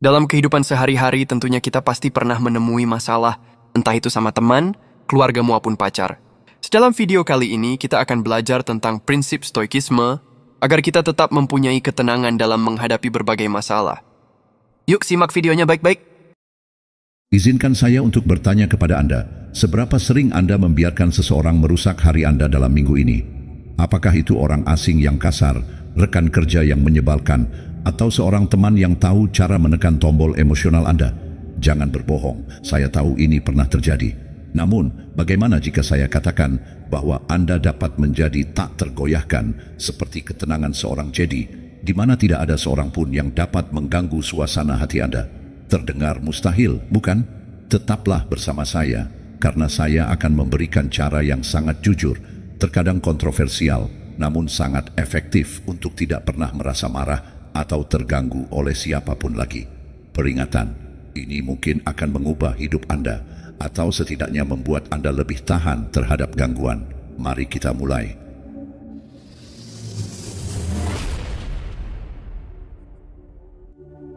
Dalam kehidupan sehari-hari tentunya kita pasti pernah menemui masalah, entah itu sama teman, keluarga maupun pacar. Dalam video kali ini kita akan belajar tentang prinsip stoikisme agar kita tetap mempunyai ketenangan dalam menghadapi berbagai masalah. Yuk simak videonya baik-baik. Izinkan saya untuk bertanya kepada Anda, seberapa sering Anda membiarkan seseorang merusak hari Anda dalam minggu ini? Apakah itu orang asing yang kasar, rekan kerja yang menyebalkan, atau seorang teman yang tahu cara menekan tombol emosional Anda? Jangan berbohong, saya tahu ini pernah terjadi. Namun, bagaimana jika saya katakan bahwa Anda dapat menjadi tak tergoyahkan seperti ketenangan seorang Jedi, di mana tidak ada seorang pun yang dapat mengganggu suasana hati Anda? Terdengar mustahil, bukan? Tetaplah bersama saya, karena saya akan memberikan cara yang sangat jujur, terkadang kontroversial, namun sangat efektif untuk tidak pernah merasa marah atau terganggu oleh siapapun lagi. Peringatan, ini mungkin akan mengubah hidup Anda, atau setidaknya membuat Anda lebih tahan terhadap gangguan. Mari kita mulai.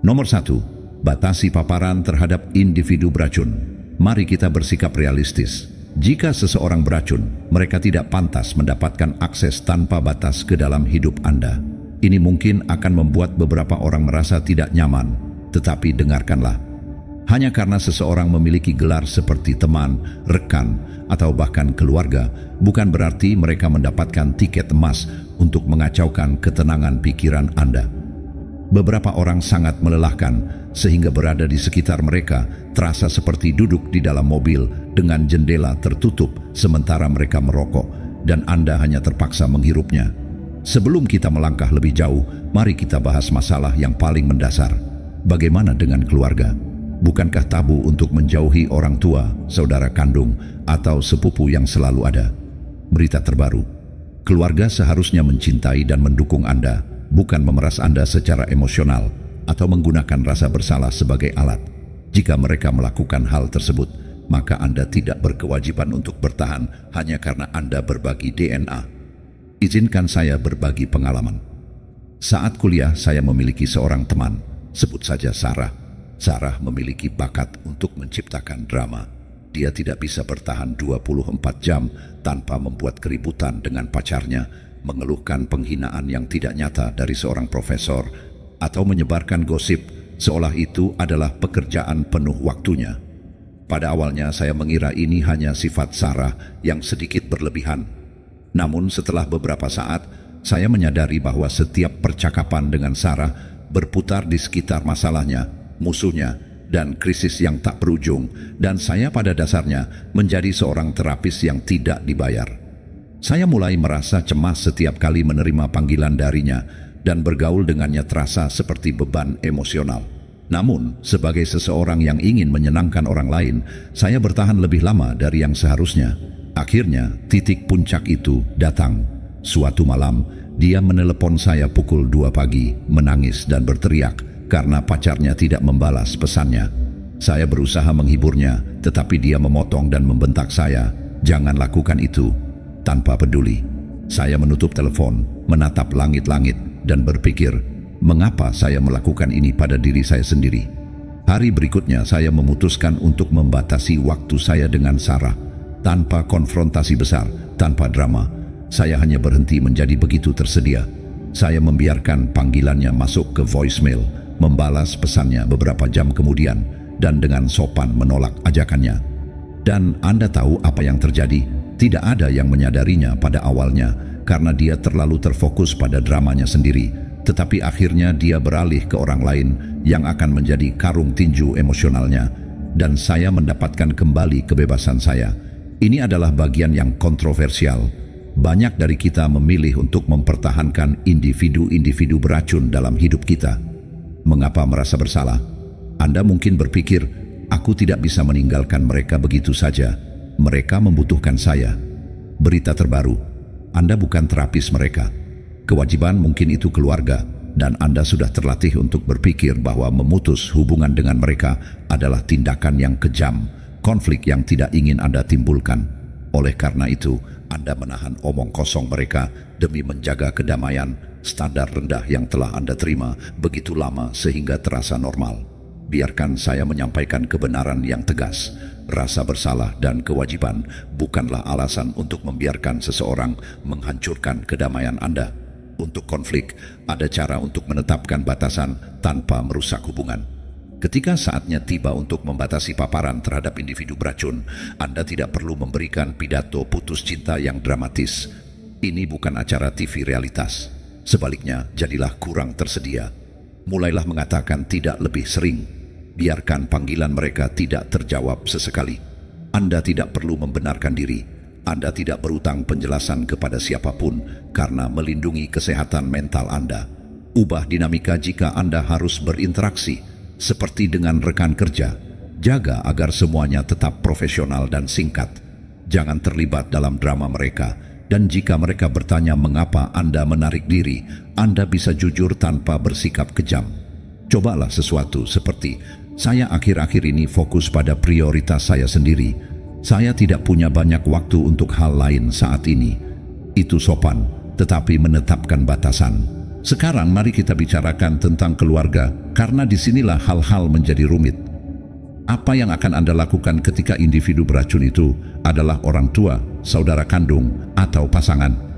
Nomor 1. Batasi paparan terhadap individu beracun. Mari kita bersikap realistis. Jika seseorang beracun, mereka tidak pantas mendapatkan akses tanpa batas ke dalam hidup Anda. Ini mungkin akan membuat beberapa orang merasa tidak nyaman, tetapi dengarkanlah. Hanya karena seseorang memiliki gelar seperti teman, rekan, atau bahkan keluarga, bukan berarti mereka mendapatkan tiket emas untuk mengacaukan ketenangan pikiran Anda. Beberapa orang sangat melelahkan, sehingga berada di sekitar mereka terasa seperti duduk di dalam mobil dengan jendela tertutup sementara mereka merokok, dan Anda hanya terpaksa menghirupnya. Sebelum kita melangkah lebih jauh, mari kita bahas masalah yang paling mendasar. Bagaimana dengan keluarga? Bukankah tabu untuk menjauhi orang tua, saudara kandung, atau sepupu yang selalu ada? Berita terbaru. Keluarga seharusnya mencintai dan mendukung Anda, bukan memeras Anda secara emosional atau menggunakan rasa bersalah sebagai alat. Jika mereka melakukan hal tersebut, maka Anda tidak berkewajiban untuk bertahan hanya karena Anda berbagi DNA. Izinkan saya berbagi pengalaman. Saat kuliah, saya memiliki seorang teman, sebut saja Sarah. Sarah memiliki bakat untuk menciptakan drama. Dia tidak bisa bertahan 24 jam tanpa membuat keributan dengan pacarnya, mengeluhkan penghinaan yang tidak nyata dari seorang profesor, atau menyebarkan gosip seolah itu adalah pekerjaan penuh waktunya. Pada awalnya saya mengira ini hanya sifat Sarah yang sedikit berlebihan. Namun setelah beberapa saat, saya menyadari bahwa setiap percakapan dengan Sarah berputar di sekitar masalahnya, musuhnya, dan krisis yang tak berujung, dan saya pada dasarnya menjadi seorang terapis yang tidak dibayar. Saya mulai merasa cemas setiap kali menerima panggilan darinya, dan bergaul dengannya terasa seperti beban emosional. Namun, sebagai seseorang yang ingin menyenangkan orang lain, saya bertahan lebih lama dari yang seharusnya. Akhirnya, titik puncak itu datang. Suatu malam, dia menelepon saya pukul 2 pagi, menangis dan berteriak karena pacarnya tidak membalas pesannya. Saya berusaha menghiburnya, tetapi dia memotong dan membentak saya, "Jangan lakukan itu." Tanpa peduli, saya menutup telepon, menatap langit-langit, dan berpikir, mengapa saya melakukan ini pada diri saya sendiri? Hari berikutnya, saya memutuskan untuk membatasi waktu saya dengan Sarah. Tanpa konfrontasi besar, tanpa drama, saya hanya berhenti menjadi begitu tersedia. Saya membiarkan panggilannya masuk ke voicemail, membalas pesannya beberapa jam kemudian, dan dengan sopan menolak ajakannya. Dan Anda tahu apa yang terjadi? Tidak ada yang menyadarinya pada awalnya, karena dia terlalu terfokus pada dramanya sendiri. Tetapi akhirnya dia beralih ke orang lain yang akan menjadi karung tinju emosionalnya, dan saya mendapatkan kembali kebebasan saya. Ini adalah bagian yang kontroversial. Banyak dari kita memilih untuk mempertahankan individu-individu beracun dalam hidup kita. Mengapa merasa bersalah? Anda mungkin berpikir, aku tidak bisa meninggalkan mereka begitu saja. Mereka membutuhkan saya. Berita terbaru, Anda bukan terapis mereka. Kewajiban mungkin itu keluarga, dan Anda sudah terlatih untuk berpikir bahwa memutus hubungan dengan mereka adalah tindakan yang kejam, konflik yang tidak ingin Anda timbulkan. Oleh karena itu, Anda menahan omong kosong mereka demi menjaga kedamaian, standar rendah yang telah Anda terima begitu lama sehingga terasa normal. Biarkan saya menyampaikan kebenaran yang tegas. Rasa bersalah dan kewajiban bukanlah alasan untuk membiarkan seseorang menghancurkan kedamaian Anda. Untuk konflik, ada cara untuk menetapkan batasan tanpa merusak hubungan. Ketika saatnya tiba untuk membatasi paparan terhadap individu beracun, Anda tidak perlu memberikan pidato putus cinta yang dramatis. Ini bukan acara TV realitas. Sebaliknya, jadilah kurang tersedia. Mulailah mengatakan tidak lebih sering. Biarkan panggilan mereka tidak terjawab sesekali. Anda tidak perlu membenarkan diri. Anda tidak berutang penjelasan kepada siapapun karena melindungi kesehatan mental Anda. Ubah dinamika jika Anda harus berinteraksi, seperti dengan rekan kerja. Jaga agar semuanya tetap profesional dan singkat. Jangan terlibat dalam drama mereka. Dan jika mereka bertanya mengapa Anda menarik diri, Anda bisa jujur tanpa bersikap kejam. Cobalah sesuatu seperti, saya akhir-akhir ini fokus pada prioritas saya sendiri. Saya tidak punya banyak waktu untuk hal lain saat ini. Itu sopan, tetapi menetapkan batasan. Sekarang mari kita bicarakan tentang keluarga, karena disinilah hal-hal menjadi rumit. Apa yang akan Anda lakukan ketika individu beracun itu adalah orang tua, saudara kandung, atau pasangan?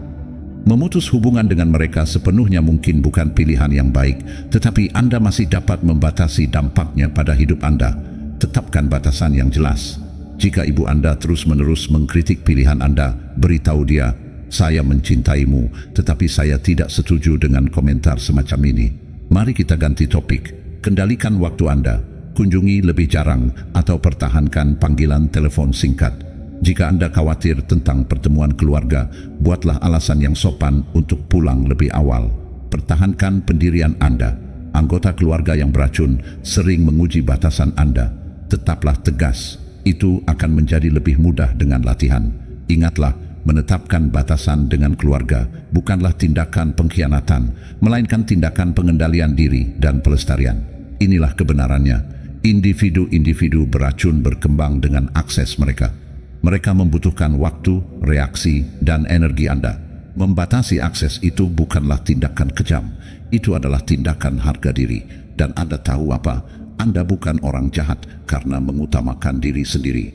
Memutus hubungan dengan mereka sepenuhnya mungkin bukan pilihan yang baik, tetapi Anda masih dapat membatasi dampaknya pada hidup Anda. Tetapkan batasan yang jelas. Jika ibu Anda terus-menerus mengkritik pilihan Anda, beritahu dia, saya mencintaimu, tetapi saya tidak setuju dengan komentar semacam ini. Mari kita ganti topik. Kendalikan waktu Anda. Kunjungi lebih jarang atau pertahankan panggilan telepon singkat. Jika Anda khawatir tentang pertemuan keluarga, buatlah alasan yang sopan untuk pulang lebih awal. Pertahankan pendirian Anda. Anggota keluarga yang beracun sering menguji batasan Anda. Tetaplah tegas. Itu akan menjadi lebih mudah dengan latihan. Ingatlah, menetapkan batasan dengan keluarga bukanlah tindakan pengkhianatan, melainkan tindakan pengendalian diri dan pelestarian. Inilah kebenarannya. Individu-individu beracun berkembang dengan akses mereka. Mereka membutuhkan waktu, reaksi, dan energi Anda. Membatasi akses itu bukanlah tindakan kejam. Itu adalah tindakan harga diri. Dan Anda tahu apa? Anda bukan orang jahat karena mengutamakan diri sendiri.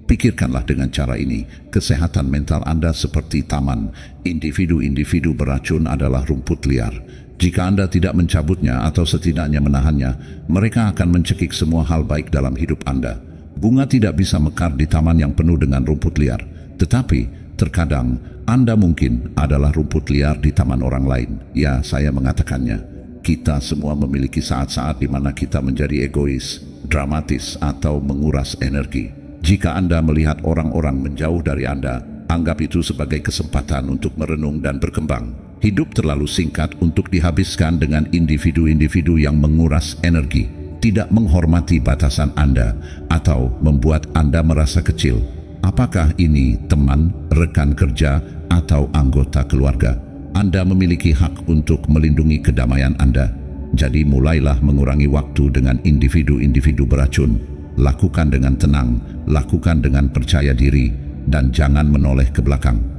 Pikirkanlah dengan cara ini, kesehatan mental Anda seperti taman. Individu-individu beracun adalah rumput liar. Jika Anda tidak mencabutnya atau setidaknya menahannya, mereka akan mencekik semua hal baik dalam hidup Anda. Bunga tidak bisa mekar di taman yang penuh dengan rumput liar. Tetapi, terkadang Anda mungkin adalah rumput liar di taman orang lain. Ya, saya mengatakannya. Kita semua memiliki saat-saat di mana kita menjadi egois, dramatis, atau menguras energi. Jika Anda melihat orang-orang menjauh dari Anda, anggap itu sebagai kesempatan untuk merenung dan berkembang. Hidup terlalu singkat untuk dihabiskan dengan individu-individu yang menguras energi, tidak menghormati batasan Anda, atau membuat Anda merasa kecil. Apakah ini teman, rekan kerja, atau anggota keluarga? Anda memiliki hak untuk melindungi kedamaian Anda. Jadi mulailah mengurangi waktu dengan individu-individu beracun. Lakukan dengan tenang, lakukan dengan percaya diri, dan jangan menoleh ke belakang.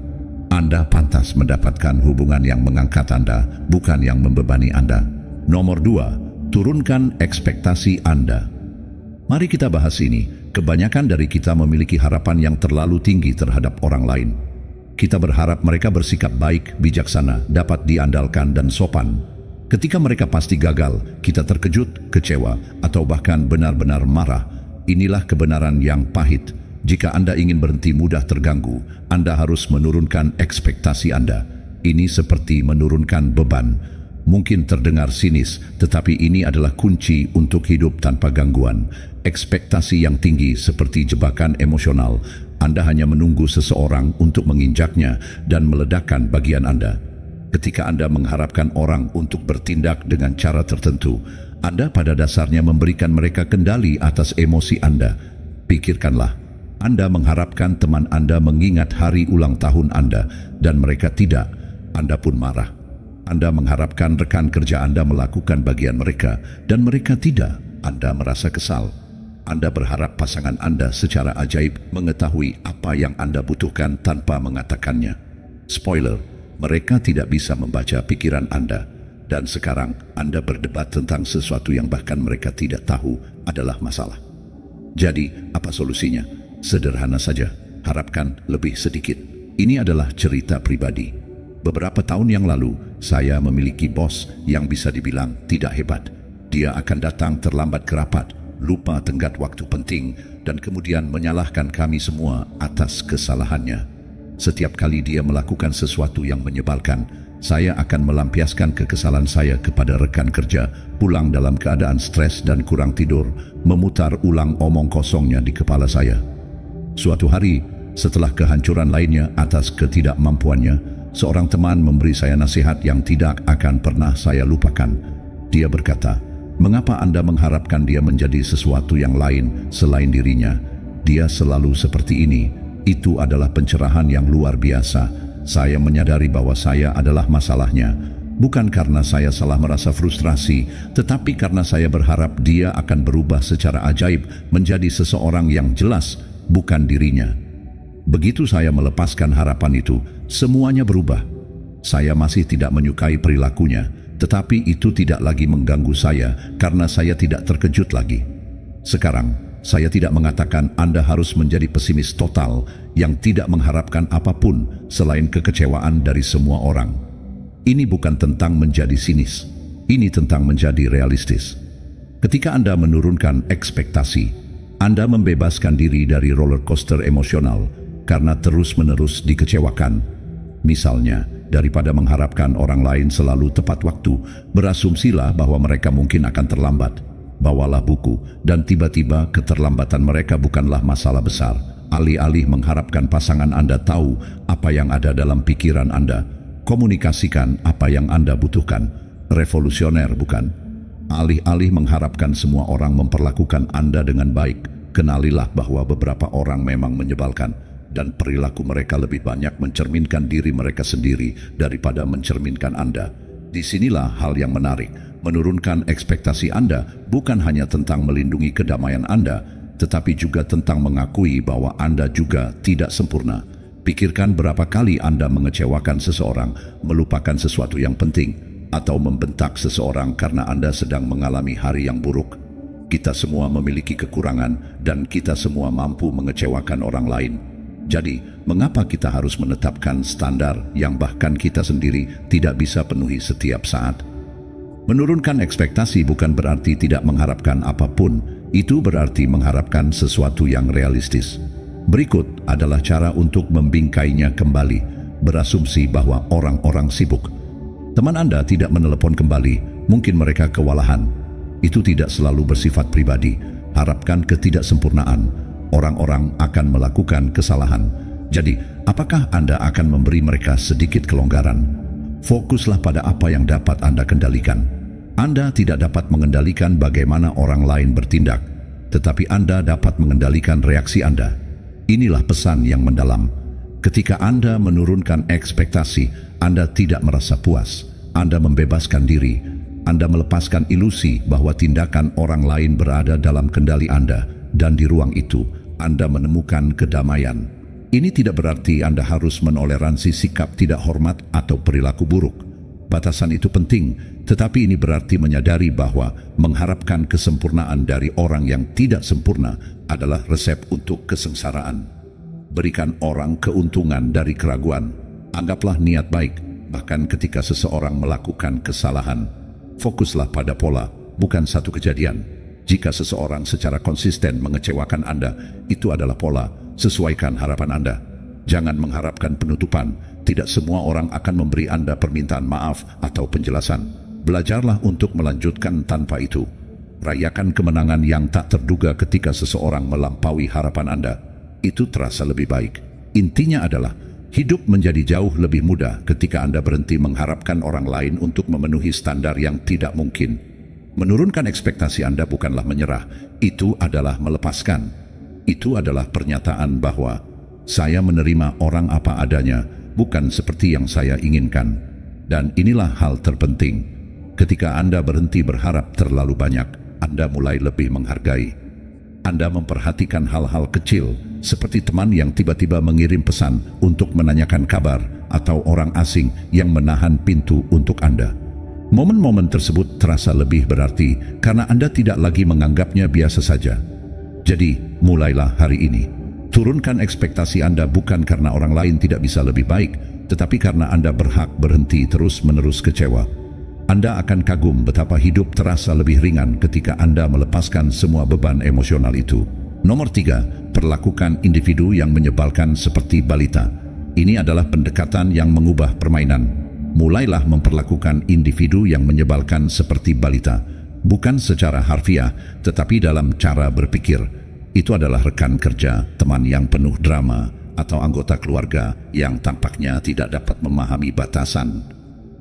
Anda pantas mendapatkan hubungan yang mengangkat Anda, bukan yang membebani Anda. Nomor 2, turunkan ekspektasi Anda. Mari kita bahas ini. Kebanyakan dari kita memiliki harapan yang terlalu tinggi terhadap orang lain. Kita berharap mereka bersikap baik, bijaksana, dapat diandalkan, dan sopan. Ketika mereka pasti gagal, kita terkejut, kecewa, atau bahkan benar-benar marah. Inilah kebenaran yang pahit. Jika Anda ingin berhenti mudah terganggu, Anda harus menurunkan ekspektasi Anda. Ini seperti menurunkan beban. Mungkin terdengar sinis, tetapi ini adalah kunci untuk hidup tanpa gangguan. Ekspektasi yang tinggi seperti jebakan emosional. Anda hanya menunggu seseorang untuk menginjaknya dan meledakkan bagian Anda. Ketika Anda mengharapkan orang untuk bertindak dengan cara tertentu, Anda pada dasarnya memberikan mereka kendali atas emosi Anda. Pikirkanlah. Anda mengharapkan teman Anda mengingat hari ulang tahun Anda dan mereka tidak, Anda pun marah. Anda mengharapkan rekan kerja Anda melakukan bagian mereka dan mereka tidak, Anda merasa kesal. Anda berharap pasangan Anda secara ajaib mengetahui apa yang Anda butuhkan tanpa mengatakannya. Spoiler, mereka tidak bisa membaca pikiran Anda. Dan sekarang Anda berdebat tentang sesuatu yang bahkan mereka tidak tahu adalah masalah. Jadi, apa solusinya? Sederhana saja, harapkan lebih sedikit. Ini adalah cerita pribadi. Beberapa tahun yang lalu, saya memiliki bos yang bisa dibilang tidak hebat. Dia akan datang terlambat ke rapat, lupa tenggat waktu penting, dan kemudian menyalahkan kami semua atas kesalahannya. Setiap kali dia melakukan sesuatu yang menyebalkan, saya akan melampiaskan kekesalan saya kepada rekan kerja, pulang dalam keadaan stres dan kurang tidur, memutar ulang omong kosongnya di kepala saya. Suatu hari, setelah kehancuran lainnya atas ketidakmampuannya, seorang teman memberi saya nasihat yang tidak akan pernah saya lupakan. Dia berkata, "Mengapa Anda mengharapkan dia menjadi sesuatu yang lain selain dirinya? Dia selalu seperti ini." Itu adalah pencerahan yang luar biasa. Saya menyadari bahwa saya adalah masalahnya. Bukan karena saya salah merasa frustrasi, tetapi karena saya berharap dia akan berubah secara ajaib menjadi seseorang yang jelas, bukan dirinya. Begitu saya melepaskan harapan itu, semuanya berubah. Saya masih tidak menyukai perilakunya, tetapi itu tidak lagi mengganggu saya karena saya tidak terkejut lagi. Sekarang, saya tidak mengatakan Anda harus menjadi pesimis total yang tidak mengharapkan apapun selain kekecewaan dari semua orang. Ini bukan tentang menjadi sinis. Ini tentang menjadi realistis. Ketika Anda menurunkan ekspektasi, Anda membebaskan diri dari roller coaster emosional karena terus-menerus dikecewakan. Misalnya, daripada mengharapkan orang lain selalu tepat waktu, berasumsilah bahwa mereka mungkin akan terlambat. Bawalah buku, dan tiba-tiba keterlambatan mereka bukanlah masalah besar. Alih-alih mengharapkan pasangan Anda tahu apa yang ada dalam pikiran Anda, komunikasikan apa yang Anda butuhkan. Revolusioner, bukan? Alih-alih mengharapkan semua orang memperlakukan Anda dengan baik, kenalilah bahwa beberapa orang memang menyebalkan, dan perilaku mereka lebih banyak mencerminkan diri mereka sendiri daripada mencerminkan Anda. Disinilah hal yang menarik. Menurunkan ekspektasi Anda bukan hanya tentang melindungi kedamaian Anda, tetapi juga tentang mengakui bahwa Anda juga tidak sempurna. Pikirkan berapa kali Anda mengecewakan seseorang, melupakan sesuatu yang penting, atau membentak seseorang karena Anda sedang mengalami hari yang buruk. Kita semua memiliki kekurangan dan kita semua mampu mengecewakan orang lain. Jadi, mengapa kita harus menetapkan standar yang bahkan kita sendiri tidak bisa penuhi setiap saat? Menurunkan ekspektasi bukan berarti tidak mengharapkan apapun, itu berarti mengharapkan sesuatu yang realistis. Berikut adalah cara untuk membingkainya kembali, berasumsi bahwa orang-orang sibuk. Teman Anda tidak menelepon kembali, mungkin mereka kewalahan. Itu tidak selalu bersifat pribadi. Harapkan ketidaksempurnaan. Orang-orang akan melakukan kesalahan. Jadi, apakah Anda akan memberi mereka sedikit kelonggaran? Fokuslah pada apa yang dapat Anda kendalikan. Anda tidak dapat mengendalikan bagaimana orang lain bertindak, tetapi Anda dapat mengendalikan reaksi Anda. Inilah pesan yang mendalam. Ketika Anda menurunkan ekspektasi, Anda tidak merasa puas. Anda membebaskan diri. Anda melepaskan ilusi bahwa tindakan orang lain berada dalam kendali Anda, dan di ruang itu, Anda menemukan kedamaian. Ini tidak berarti Anda harus menoleransi sikap tidak hormat atau perilaku buruk. Batasan itu penting, tetapi ini berarti menyadari bahwa mengharapkan kesempurnaan dari orang yang tidak sempurna adalah resep untuk kesengsaraan. Berikan orang keuntungan dari keraguan. Anggaplah niat baik, bahkan ketika seseorang melakukan kesalahan. Fokuslah pada pola, bukan satu kejadian. Jika seseorang secara konsisten mengecewakan Anda, itu adalah pola. Sesuaikan harapan Anda. Jangan mengharapkan penutupan. Tidak semua orang akan memberi Anda permintaan maaf atau penjelasan. Belajarlah untuk melanjutkan tanpa itu. Rayakan kemenangan yang tak terduga ketika seseorang melampaui harapan Anda. Itu terasa lebih baik. Intinya adalah, hidup menjadi jauh lebih mudah ketika Anda berhenti mengharapkan orang lain untuk memenuhi standar yang tidak mungkin. Menurunkan ekspektasi Anda bukanlah menyerah. Itu adalah melepaskan. Itu adalah pernyataan bahwa saya menerima orang apa adanya, bukan seperti yang saya inginkan. Dan inilah hal terpenting. Ketika Anda berhenti berharap terlalu banyak, Anda mulai lebih menghargai. Anda memperhatikan hal-hal kecil, seperti teman yang tiba-tiba mengirim pesan untuk menanyakan kabar, atau orang asing yang menahan pintu untuk Anda. Momen-momen tersebut terasa lebih berarti karena Anda tidak lagi menganggapnya biasa saja. Jadi, mulailah hari ini. Turunkan ekspektasi Anda bukan karena orang lain tidak bisa lebih baik, tetapi karena Anda berhak berhenti terus-menerus kecewa. Anda akan kagum betapa hidup terasa lebih ringan ketika Anda melepaskan semua beban emosional itu. Nomor 3, perlakukan individu yang menyebalkan seperti balita. Ini adalah pendekatan yang mengubah permainan. Mulailah memperlakukan individu yang menyebalkan seperti balita, bukan secara harfiah, tetapi dalam cara berpikir. Itu adalah rekan kerja, teman yang penuh drama, atau anggota keluarga yang tampaknya tidak dapat memahami batasan.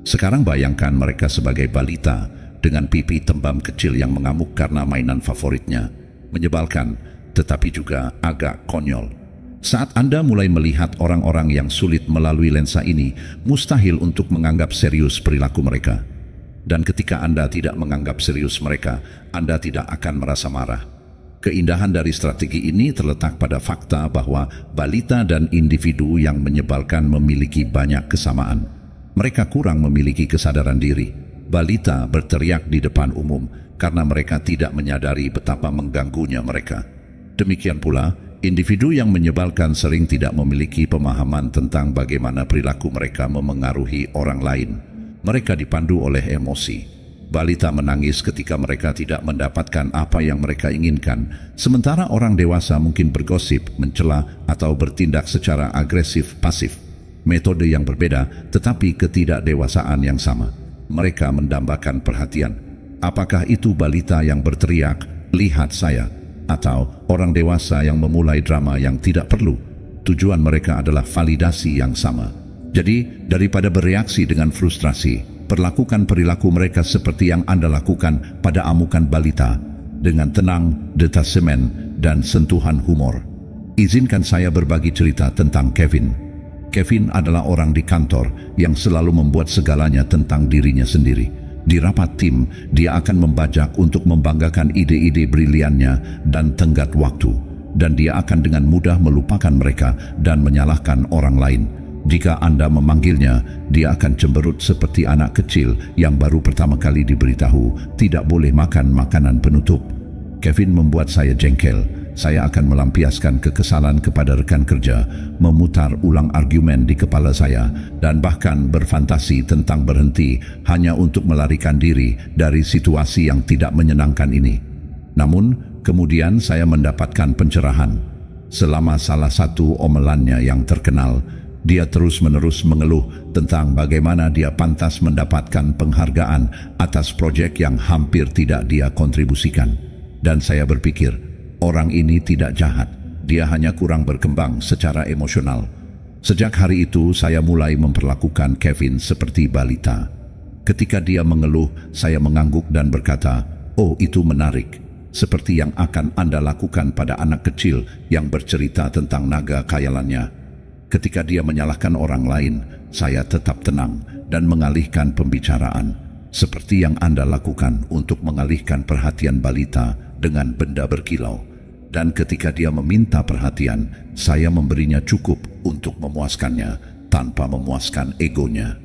Sekarang bayangkan mereka sebagai balita dengan pipi tembam kecil yang mengamuk karena mainan favoritnya. Menyebalkan, tetapi juga agak konyol. Saat Anda mulai melihat orang-orang yang sulit melalui lensa ini, mustahil untuk menganggap serius perilaku mereka. Dan ketika Anda tidak menganggap serius mereka, Anda tidak akan merasa marah. Keindahan dari strategi ini terletak pada fakta bahwa balita dan individu yang menyebalkan memiliki banyak kesamaan. Mereka kurang memiliki kesadaran diri. Balita berteriak di depan umum karena mereka tidak menyadari betapa mengganggunya mereka. Demikian pula, individu yang menyebalkan sering tidak memiliki pemahaman tentang bagaimana perilaku mereka memengaruhi orang lain. Mereka dipandu oleh emosi. Balita menangis ketika mereka tidak mendapatkan apa yang mereka inginkan, sementara orang dewasa mungkin bergosip, mencela, atau bertindak secara agresif pasif. Metode yang berbeda, tetapi ketidakdewasaan yang sama. Mereka mendambakan perhatian. Apakah itu balita yang berteriak, "Lihat saya," atau orang dewasa yang memulai drama yang tidak perlu? Tujuan mereka adalah validasi yang sama. Jadi, daripada bereaksi dengan frustrasi, perlakukan perilaku mereka seperti yang Anda lakukan pada amukan balita, dengan tenang, detasemen, dan sentuhan humor. Izinkan saya berbagi cerita tentang Kevin. Kevin adalah orang di kantor yang selalu membuat segalanya tentang dirinya sendiri. Di rapat tim, dia akan membajak untuk membanggakan ide-ide briliannya dan tenggat waktu, dan dia akan dengan mudah melupakan mereka dan menyalahkan orang lain. Jika Anda memanggilnya, dia akan cemberut seperti anak kecil yang baru pertama kali diberitahu tidak boleh makan makanan penutup. Kevin membuat saya jengkel. Saya akan melampiaskan kekesalan kepada rekan kerja, memutar ulang argumen di kepala saya, dan bahkan berfantasi tentang berhenti hanya untuk melarikan diri dari situasi yang tidak menyenangkan ini. Namun, kemudian saya mendapatkan pencerahan. Selama salah satu omelannya yang terkenal, dia terus-menerus mengeluh tentang bagaimana dia pantas mendapatkan penghargaan atas proyek yang hampir tidak dia kontribusikan. Dan saya berpikir, orang ini tidak jahat, dia hanya kurang berkembang secara emosional. Sejak hari itu, saya mulai memperlakukan Kevin seperti balita. Ketika dia mengeluh, saya mengangguk dan berkata, "Oh, itu menarik. Seperti yang akan Anda lakukan pada anak kecil yang bercerita tentang naga khayalannya." Ketika dia menyalahkan orang lain, saya tetap tenang dan mengalihkan pembicaraan, seperti yang Anda lakukan untuk mengalihkan perhatian balita dengan benda berkilau. Dan ketika dia meminta perhatian, saya memberinya cukup untuk memuaskannya tanpa memuaskan egonya.